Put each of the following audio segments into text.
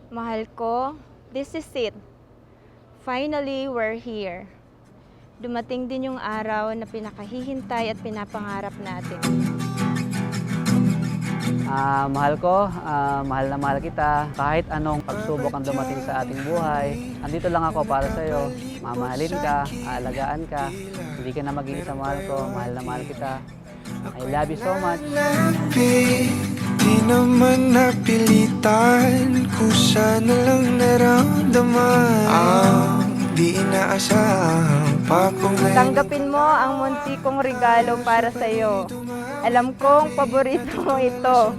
Mahal ko, this is it. Finally, we're here. Dumating din yung araw na pinakahihintay at pinapangarap natin. Mahal ko, mahal na mahal kita. Kahit anong pagsubok ang dumating sa ating buhay, andito lang ako para sa'yo. Mamahalin ka, aalagaan ka. Hindi ka na mag-iisa, mahal ko. Mahal na mahal kita. I love you so much. Di naman napilitan, kusa na lang naramdaman. Di inaasahang pagkong Tanggapin mo ang munti kong regalo para sa'yo. Alam kong paborito mo ito.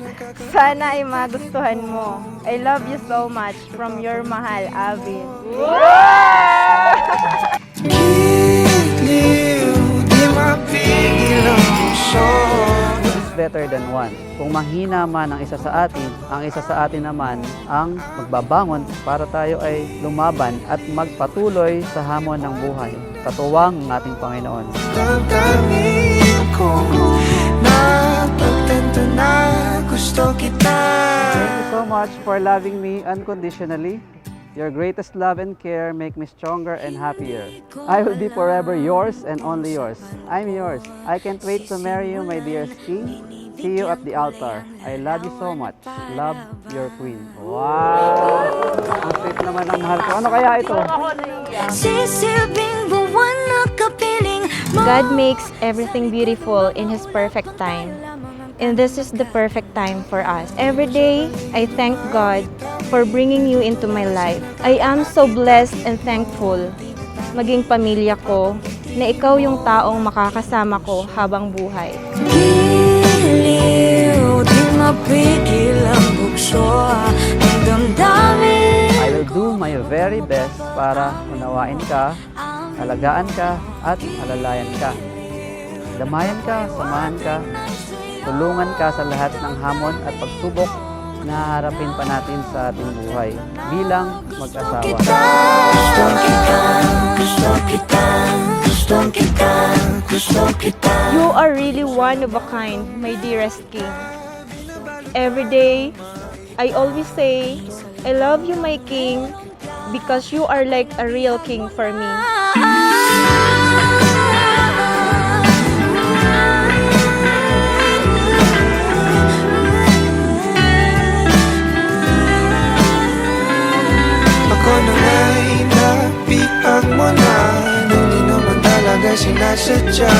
Sana ay magustuhan mo. I love you so much. From your mahal, Alvin. Giliw, di mapigil ang puso. Better than one. Kung mahina man ang isa sa atin naman ang magbabangon para tayo ay lumaban at magpatuloy sa hamon ng buhay. Katuwang ng ating Panginoon. Damdamin ko na pagtanto na gusto kita. Thank you so much for loving me unconditionally. Your greatest love and care make me stronger and happier. I will be forever yours and only yours. I'm yours. I can't wait to marry you, my dearest king. See you at the altar. I love you so much. Love, your queen. Wow! Ang sweet naman ang mahal ko. Ano kaya ito? Sisilbing buwan na kapiling. God makes everything beautiful in His perfect time. And this is the perfect time for us. Every day, I thank God for bringing you into my life. I am so blessed and thankful maging pamilya ko na ikaw yung taong makakasama ko habang buhay. Giliw, di mapigil ang bukso ng damdamin. I will do my very best para unawain ka, alagaan ka, at alalayan ka. Damayan ka, samahan ka, tulungan ka sa lahat ng hamon at pagsubok na haharapin pa natin sa ating buhay bilang mag-asawa. You are really one of a kind, my dearest king. Every day, I always say, I love you, my king, because you are like a real king for me. Ako na nga'y napihag mo na nung di naman talaga sinasadya.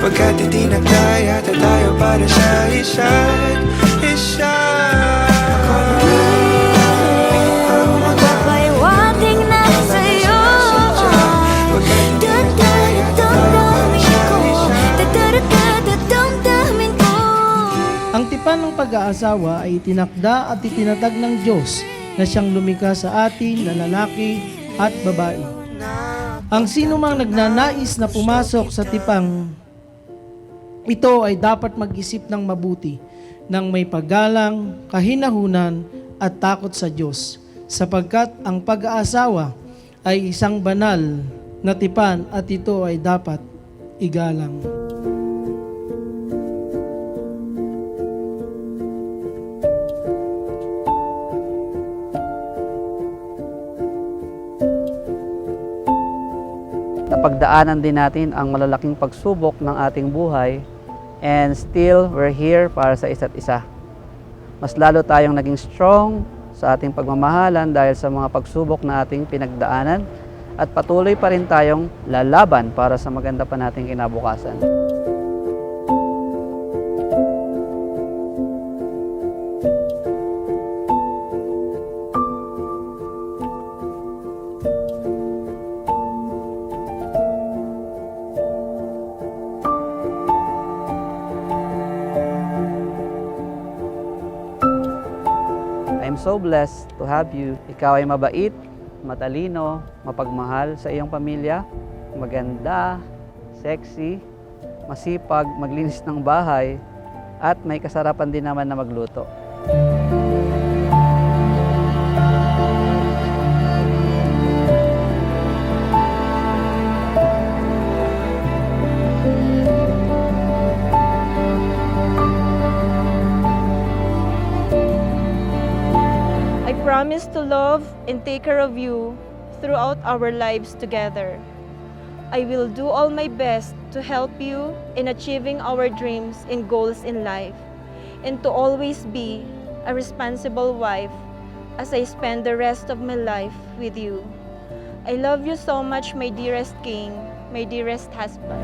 Pagkat itinagday at tayo para sa isa't isa. Ako na nga'y Papayawating na sa'yo. Dadamdamin ko. Ang tipan ng pag-aasawa ay itinakda at itinatag ng Diyos na siyang lumikha sa atin na lalaki at babae. Ang sino mang nagnanais na pumasok sa tipang ito ay dapat mag-isip ng mabuti, ng may paggalang, kahinahunan at takot sa Diyos, sapagkat ang pag-aasawa ay isang banal na tipan at ito ay dapat igalang. Napagdaanan din natin ang malalaking pagsubok ng ating buhay and still we're here para sa isa't isa. Mas lalo tayong naging strong, sa ating pagmamahalan dahil sa mga pagsubok na ating pinagdaanan at patuloy pa rin tayong lalaban para sa maganda pa nating kinabukasan. I'm so blessed to have you. Ikaw ay mabait, matalino, mapagmahal sa iyong pamilya, maganda, sexy, masipag, maglinis ng bahay, at may kasarapan din naman na magluto. I promise to love and take care of you throughout our lives together. I will do all my best to help you in achieving our dreams and goals in life, and to always be a responsible wife as I spend the rest of my life with you. I love you so much, my dearest king, my dearest husband.